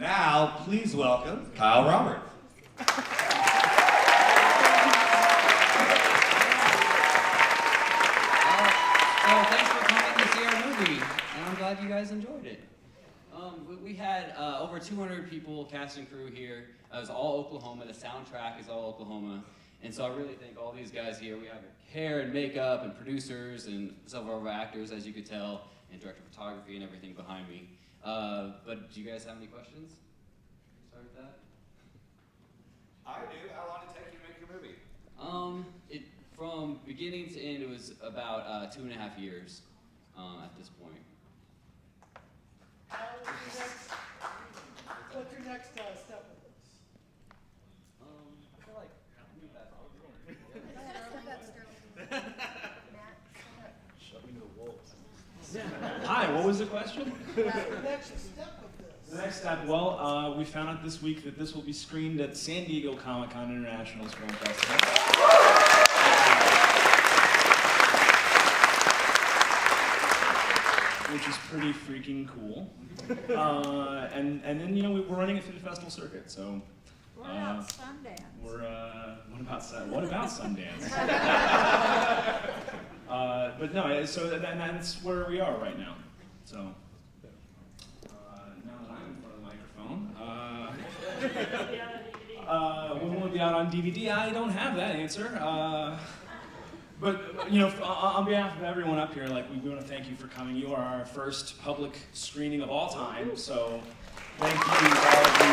Now, please welcome Kyle Roberts. Thanks for coming to see our movie, and I'm glad you guys enjoyed it. We had over 200 people, cast and crew here. It was all Oklahoma. The soundtrack is all Oklahoma. And so I really thank all these guys here. We have hair and makeup and producers and several of our actors, as you could tell, and director of photography and everything behind me. But do you guys have any questions? Start with that. I do. How long did it take you to make your movie? From beginning to end, it was about 2.5 years at this point. What's your next step with this? I feel like Shove me to the wolves. Hi, what was the question? The next step with this? The next step, well, we found out this week that this will be screened at San Diego Comic-Con International's Film Festival. Which is pretty freaking cool. And then, you know, we're running it through the festival circuit, so. What about Sundance? What about Sundance? But no, so that's where we are right now. So, now that I'm in front of the microphone, when will it be out on DVD? I don't have that answer. But, you know, on behalf of everyone up here, like, we want to thank you for coming. You are our first public screening of all time, so thank you, all of you.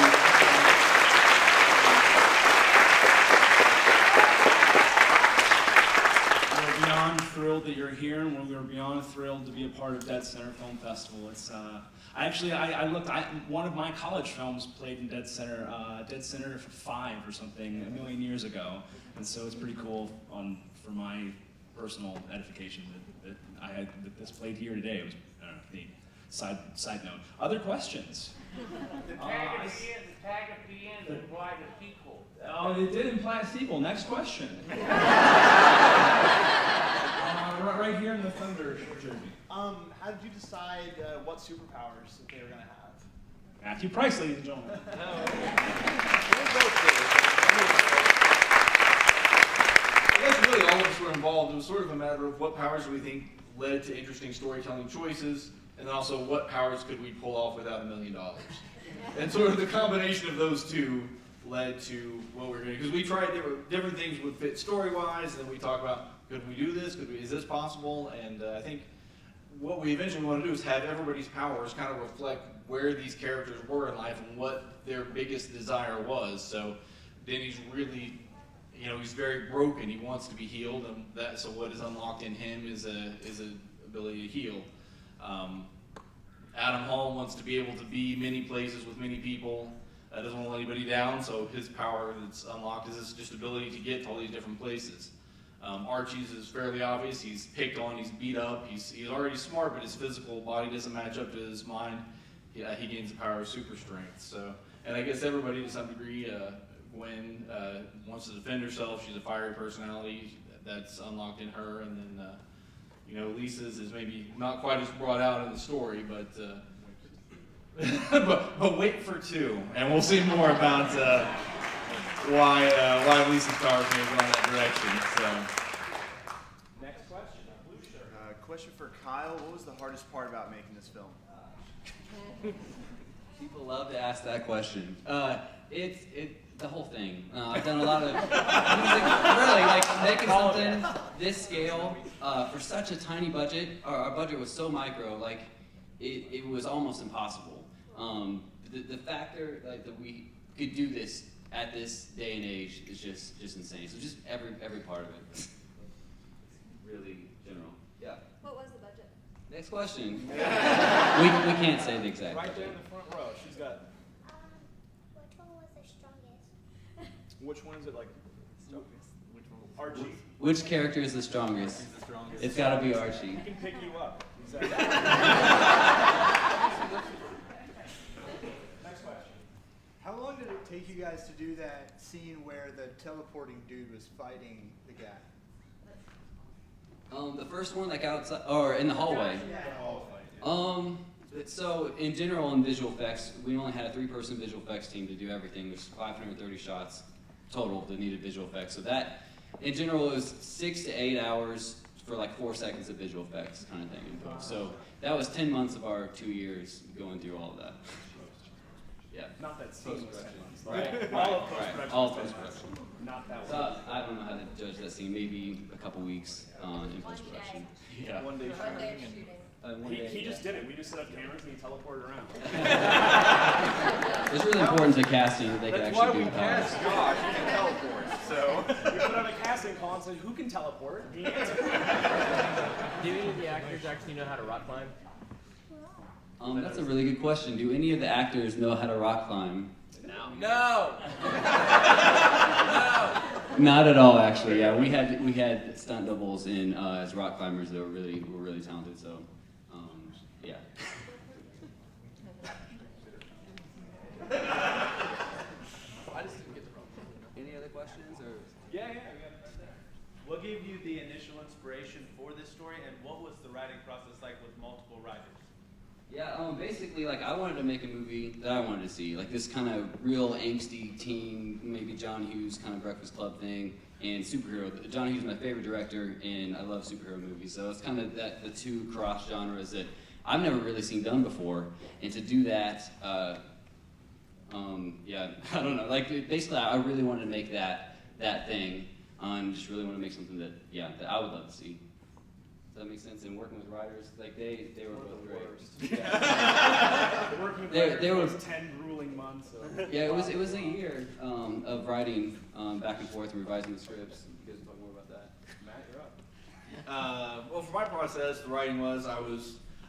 We're beyond thrilled that you're here, and we're beyond thrilled to be a part of deadCENTER Film Festival. It's, I looked, one of my college films played in deadCENTER 5 or something a million years ago, and so it's pretty cool for my personal edification that this played here today. It was neat. Side note. Other questions? The tag at the end implied a sequel. Oh, it did imply a sequel. Next question. Right here in the Thunder jersey. How did you decide what superpowers that they were going to have? Matthew Price, ladies and gentlemen. I guess really all of us were involved. It was sort of a matter of what powers do we think led to interesting storytelling choices, and then also what powers could we pull off without $1 million. And sort of the combination of those two led to what we're going to do. Because we tried different things would fit story-wise, and then we talked about, could we do this? Is this possible? And I think what we eventually want to do is have everybody's powers kind of reflect where these characters were in life and what their biggest desire was. So Danny's really, you know, he's very broken. He wants to be healed, and so what is unlocked in him is a ability to heal. Adam Hall wants to be able to be many places with many people. Doesn't want to let anybody down, so his power that's unlocked is this just ability to get to all these different places. Archie's is fairly obvious. He's picked on, he's beat up, he's already smart, but his physical body doesn't match up to his mind. He gains the power of super strength. So, and I guess everybody to some degree, Gwen wants to defend herself. She's a fiery personality that's unlocked in her, and then you know, Lisa's is maybe not quite as brought out in the story, but but wait for 2, and we'll see more about why Lisa's powers may have gone that direction. So, Next question. Question for Kyle. What was the hardest part about making this film? People love to ask that question. The whole thing. I've done a lot of music, really, like making something this scale for such a tiny budget. Our budget was so micro, like it was almost impossible. The factor like that we could do this at this day and age is just insane. So just every part of it, really general. Yeah. What was the budget? Next question. we can't say the exact. Right there in the front row. She's got. Which one was the strongest? Which one is it like? Strongest. Which one? Archie. Which character is the strongest? He's the strongest. It's got to be Archie. He can pick you up. Exactly. Next question. How long did it take you guys to do that scene where the teleporting dude was fighting the guy? The first one, like outside or in the hallway. Yeah. So in general, in visual effects, we only had a 3-person visual effects team to do everything. There's 530 shots total that needed visual effects. So that, in general, is 6 to 8 hours for like 4 seconds of visual effects kind of thing in post. So that was 10 months of our 2 years going through all of that. Yeah. Not that scene was 10 months. Right. All of Right. post-production. All was 10 months. post-production. Not that So one. I don't know how to judge that scene. Maybe a couple weeks in post-production. Yeah. One day One day of shooting. shooting. One He day, just did it. We just set up cameras and he teleported around. It's really important to casting that they can That's why actually we do powers. cast Josh. He can teleport. So. We put on a casting call and said, who can teleport? He answered. Do any of the actors actually know how to rock climb? That's a really good question. Do any of the actors know how to rock climb? No. Not at all, actually. Yeah, we had stunt doubles in as rock climbers that were really talented. So, yeah. I just didn't get the wrong. Any other questions or? Yeah, we got it right there. What gave you the initial inspiration for this story, and what was the writing process like with multiple writers? Yeah, basically, like, I wanted to make a movie that I wanted to see, like this kind of real angsty teen, maybe John Hughes kind of Breakfast Club thing, and superhero. John Hughes is my favorite director, and I love superhero movies, so it's kind of the two cross genres that I've never really seen done before, and to do that, yeah, I don't know, like, basically, I really wanted to make that thing, and just really want to make something that, yeah, that I would love to see. Does that make sense? And working with writers, like they were both great. Yeah. Working with They writers were- was 10 grueling months. So. Yeah, it was a year of writing back and forth and revising the scripts. You guys can talk more about that. Matt, you're up. Well, for my process, the writing was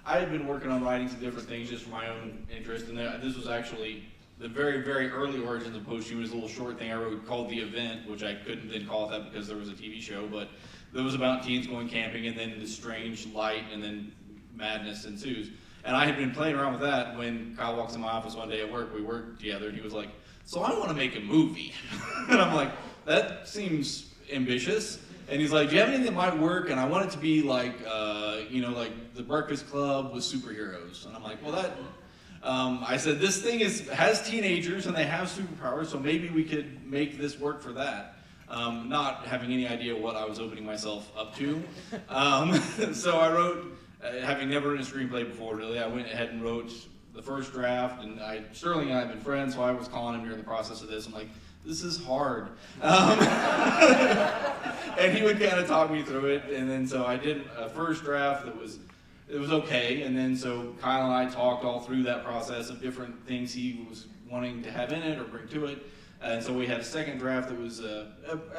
I had been working on writing some different things just for my own interest, and this was actually the very, very early origins of Posthuman. Was a little short thing I wrote called The Event, which I couldn't then call it that because there was a TV show, but it was about teens going camping, and then this strange light, and then madness ensues. And I had been playing around with that when Kyle walks in my office one day at work. We worked together, and he was like, "So I want to make a movie." And I'm like, "That seems ambitious." And he's like, "Do you have anything that might work?" And I want it to be like, like the Breakfast Club with superheroes. And I'm like, "Well, that." I said, "This thing has teenagers and they have superpowers, so maybe we could make this work for that." Not having any idea what I was opening myself up to. So I wrote, having never written a screenplay before really, I went ahead and wrote the first draft, and Sterling and I have been friends, so I was calling him during the process of this. I'm like, "This is hard." And he would kind of talk me through it, and then so I did a first draft that was okay, and then so Kyle and I talked all through that process of different things he was wanting to have in it or bring to it. And so we had a second draft that was,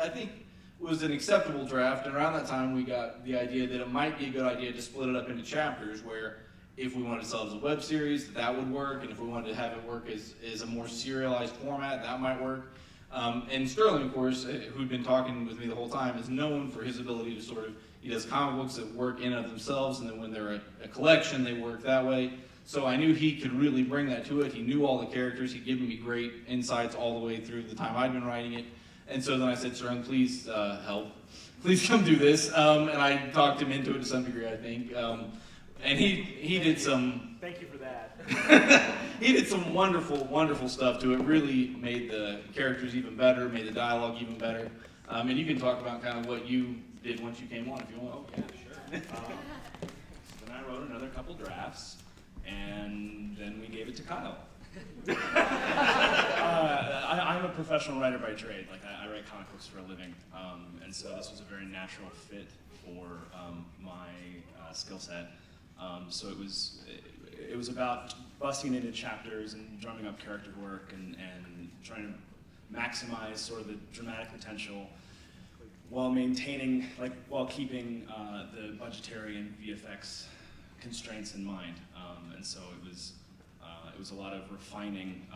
I think, was an acceptable draft. And around that time, we got the idea that it might be a good idea to split it up into chapters, where if we wanted to sell it as a web series, that would work. And if we wanted to have it work as a more serialized format, that might work. And Sterling, of course, who'd been talking with me the whole time, is known for his ability to sort of, he does comic books that work in and of themselves, and then when they're a collection, they work that way. So I knew he could really bring that to it. He knew all the characters. He'd given me great insights all the way through the time I'd been writing it. And so then I said, "Sterling, please help. Please come do this." And I talked him into it to some degree, I think. And he did some... Thank you for that. He did some wonderful, wonderful stuff to it. Really made the characters even better, made the dialogue even better. And you can talk about kind of what you did once you came on, if you want. Oh, yeah, sure. So then I wrote another couple drafts, and then we gave it to Kyle. I'm a professional writer by trade. Like I write comic books for a living, and so this was a very natural fit for my skill set. So it was about busting into chapters and drumming up character work and trying to maximize sort of the dramatic potential while maintaining, while keeping the budgetary and VFX constraints in mind. And so it was a lot of refining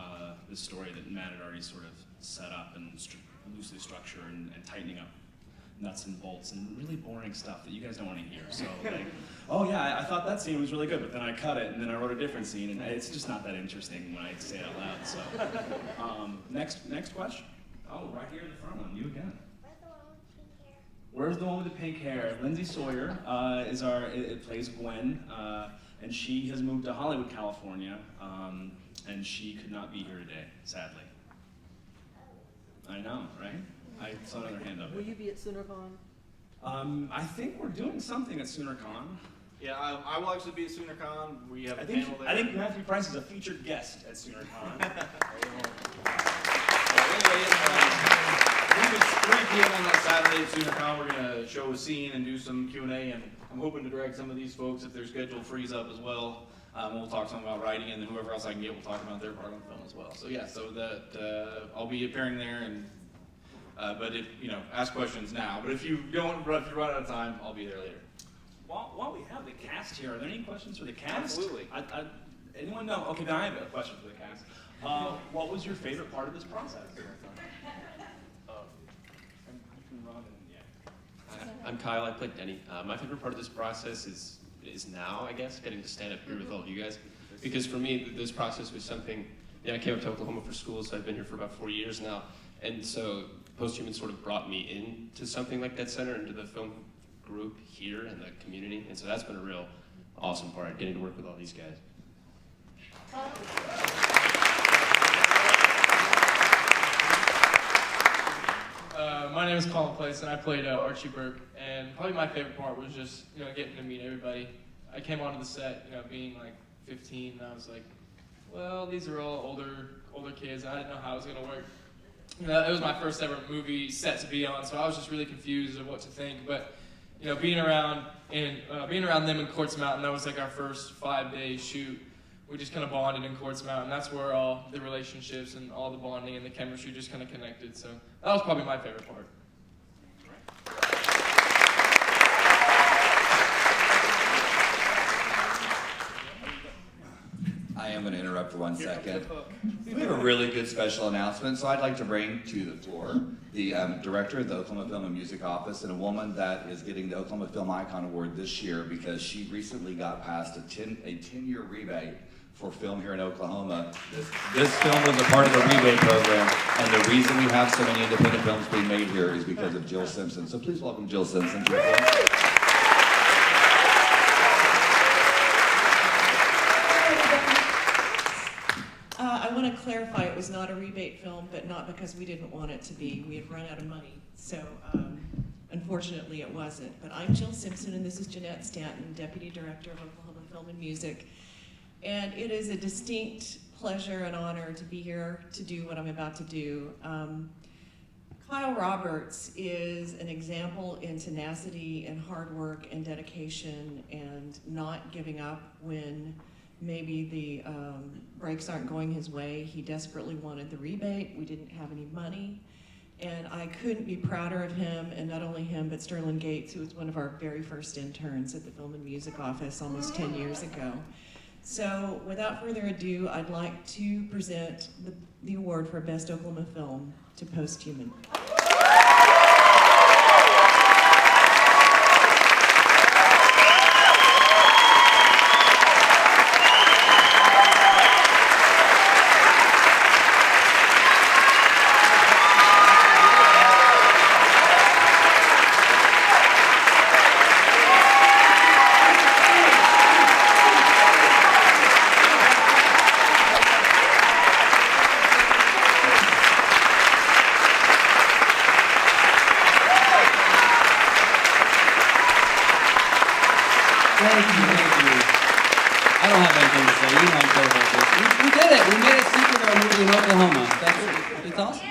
the story that Matt had already sort of set up and loosely structure and tightening up nuts and bolts and really boring stuff that you guys don't want to hear. So like, "Oh yeah, I thought that scene was really good, but then I cut it and then I wrote a different scene, and it's just not that interesting when I say it out loud." So next question. Oh, right here in the front one, you again. Where's the one with pink hair? Where's the one with the pink hair? Lindsay Sawyer it plays Gwen, and she has moved to Hollywood, California, and she could not be here today, sadly. I know, right? I saw another hand up. Will you be at SoonerCon? I think we're doing something at SoonerCon. Yeah, I will actually be at SoonerCon. We have a I think panel there. I think Matthew Price is a featured guest at SoonerCon. It's 3 p.m. on that Saturday at SoonerCon. We're gonna show a scene and do some Q&A, and I'm hoping to drag some of these folks if their schedule frees up as well. We'll talk some about writing, and then whoever else I can get will talk about their part on the film as well. So yeah, so that I'll be appearing there, and but if ask questions now. But if you run out of time, I'll be there later. While we have the cast here, are there any questions for the cast? Absolutely. Anyone know? Okay, then I have a question for the cast. What was your favorite part of this process? I'm Kyle. I played Denny. My favorite part of this process is now, I guess, getting to stand up here with all of you guys. Because for me, this process was something. I came up to Oklahoma for school, so I've been here for about 4 years now, and so Posthuman sort of brought me into something like deadCENTER, into the film group here and the community, and so that's been a real awesome part, getting to work with all these guys. My name is Colin Place, and I played Archie Burke. And probably my favorite part was just getting to meet everybody. I came onto the set, being like 15, and I was like, well, these are all older kids. And I didn't know how it was gonna work. It was my first ever movie set to be on, so I was just really confused of what to think. But being around them in Quartz Mountain, that was like our first 5-day shoot. We just kind of bonded in Quartz Mountain. That's where all the relationships and all the bonding and the chemistry just kind of connected. So that was probably my favorite part. I am going to interrupt for 1 second. We have a really good special announcement, so I'd like to bring to the floor the director of the Oklahoma Film and Music Office, and a woman that is getting the Oklahoma Film Icon Award this year because she recently got past a 10-year rebate for film here in Oklahoma. This film was a part of the rebate program, and the reason we have so many independent films being made here is because of Jill Simpson. So please welcome Jill Simpson to the floor. I want to clarify, it was not a rebate film, but not because we didn't want it to be. We had run out of money, so unfortunately it wasn't. But I'm Jill Simpson, and this is Jeanette Stanton, Deputy Director of Oklahoma Film and Music. And it is a distinct pleasure and honor to be here to do what I'm about to do. Kyle Roberts is an example in tenacity and hard work and dedication and not giving up when maybe the breaks aren't going his way. He desperately wanted the rebate. We didn't have any money. And I couldn't be prouder of him, and not only him, but Sterling Gates, who was one of our very first interns at the Film and Music Office almost 10 years ago. So without further ado, I'd like to present the award for Best Oklahoma Film to Posthuman. Thank you. I don't have anything to say. You know I'm so about this. We did it. We made a sequel to our movie in Oklahoma. It's awesome.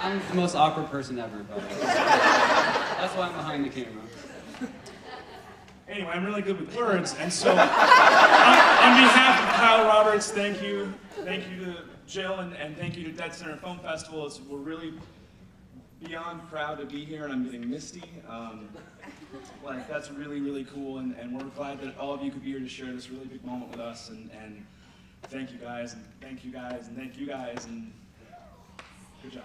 I'm the most awkward person ever. That's why I'm behind the camera. Anyway, I'm really good with words, and so on behalf of Kyle Roberts, thank you to Jill, and thank you to deadCENTER Film Festival. We're really beyond proud to be here, and I'm getting misty. That's really, really cool, and we're glad that all of you could be here to share this really big moment with us, and thank you guys, and thank you guys, and thank you guys, and good job.